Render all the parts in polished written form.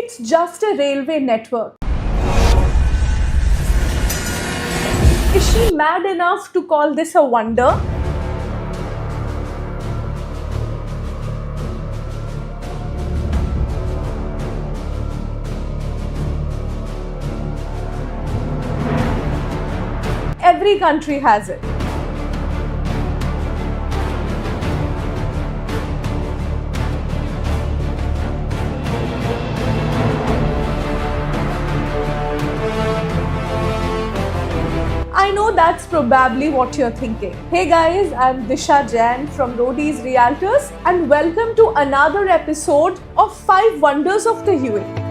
it's just a railway network. Is she mad enough to call this a wonder? Every country has it. I know that's probably what you're thinking. Hey guys, I'm Disha Jain from Roadies Realtors and welcome to another episode of 5 Wonders of the UAE.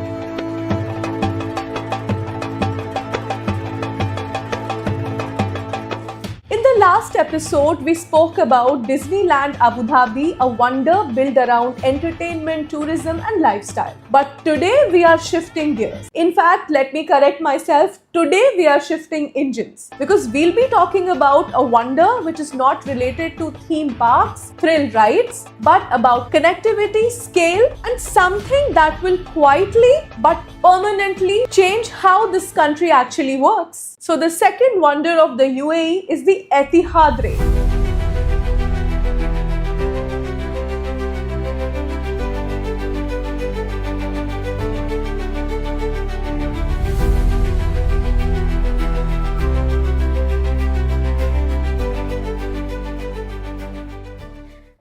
In the last episode, we spoke about Disneyland Abu Dhabi, a wonder built around entertainment, tourism and lifestyle. But today we are shifting gears. In fact, let me correct myself. Today we are shifting engines because we'll be talking about a wonder which is not related to theme parks, thrill rides, but about connectivity, scale and something that will quietly but permanently change how this country actually works. So the second wonder of the UAE is the Etihad Rail.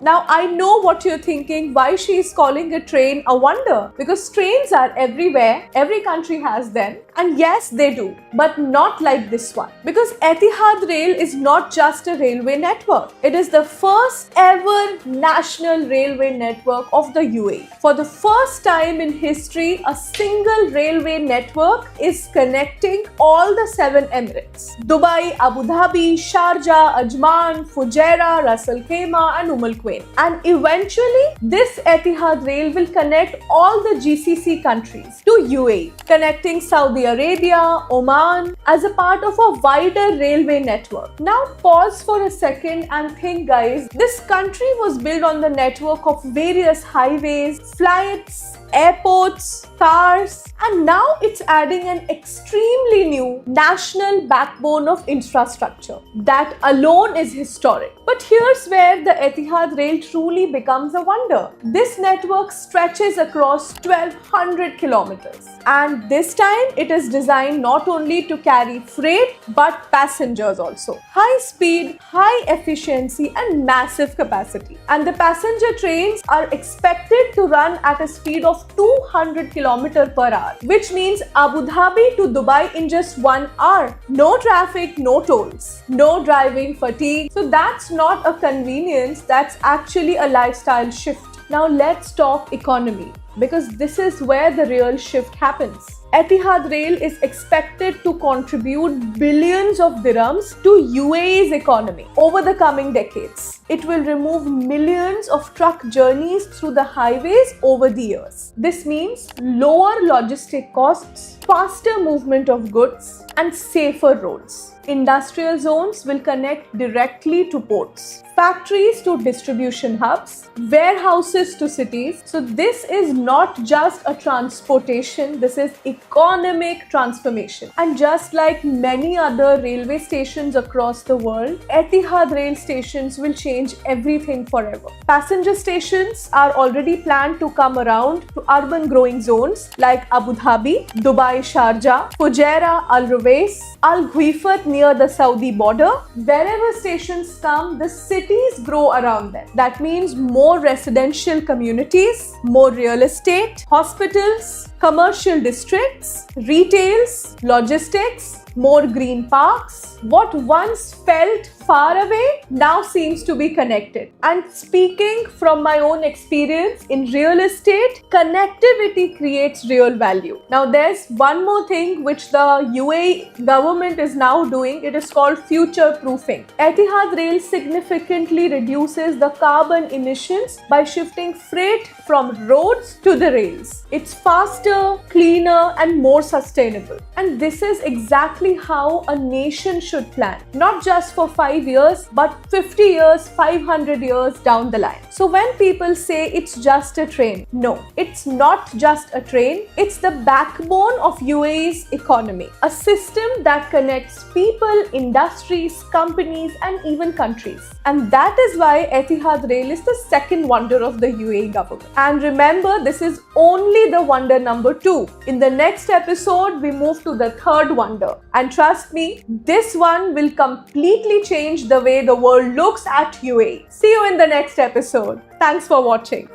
Now, I know what you're thinking, why she is calling a train a wonder. Because trains are everywhere, every country has them. And yes, they do, but not like this one. Because Etihad Rail is not just a railway network. It is the first ever national railway network of the UAE. For the first time in history, a single railway network is connecting all the 7 Emirates. Dubai, Abu Dhabi, Sharjah, Ajman, Fujairah, Ras Al Khaimah and Al Quwain. And eventually, this Etihad Rail will connect all the GCC countries to UAE, connecting Saudi Arabia, Oman as a part of a wider railway network. Now pause for a second and think guys, this country was built on the network of various highways, flights, airports, cars, and now it's adding an extremely new national backbone of infrastructure. That alone is historic. But here's where the Etihad Rail truly becomes a wonder. This network stretches across 1200 kilometers. And this time it is designed not only to carry freight but passengers also. High speed, high efficiency and massive capacity. And the passenger trains are expected to run at a speed of 200 km per hour, which means Abu Dhabi to Dubai in just 1 hour. No traffic, no tolls, no driving fatigue. So that's not a convenience, that's actually a lifestyle shift. Now let's talk economy, because this is where the real shift happens. Etihad Rail is expected to contribute billions of dirhams to UAE's economy over the coming decades. It will remove millions of truck journeys through the highways over the years. This means lower logistic costs, faster movement of goods, and safer roads. Industrial zones will connect directly to ports, factories to distribution hubs, warehouses to cities. So this is not just a transportation, this is economic transformation. And just like many other railway stations across the world, Etihad rail stations will change everything forever. Passenger stations are already planned to come around to urban growing zones like Abu Dhabi, Dubai, Sharjah, Fujairah, Al Ruwais, Al Ghuifat near the Saudi border. Wherever stations come, the cities grow around them. That means more residential communities, more real estate, hospitals, commercial districts, retails, logistics, more green parks. What once felt far away now seems to be connected. And speaking from my own experience in real estate, connectivity creates real value. Now there's one more thing which the UAE government is now doing. It is called future proofing. Etihad Rail significantly reduces the carbon emissions by shifting freight from roads to the rails. It's faster, cleaner and more sustainable. And this is exactly exactly how a nation should plan, not just for 5 years, but 50 years, 500 years down the line. So when people say it's just a train, no, it's not just a train, it's the backbone of UAE's economy, a system that connects people, industries, companies, and even countries. And that is why Etihad Rail is the second wonder of the UAE government. And remember, this is only the wonder number 2. In the next episode, we move to the third wonder. And trust me, this one will completely change the way the world looks at UAE. See you in the next episode. Thanks for watching.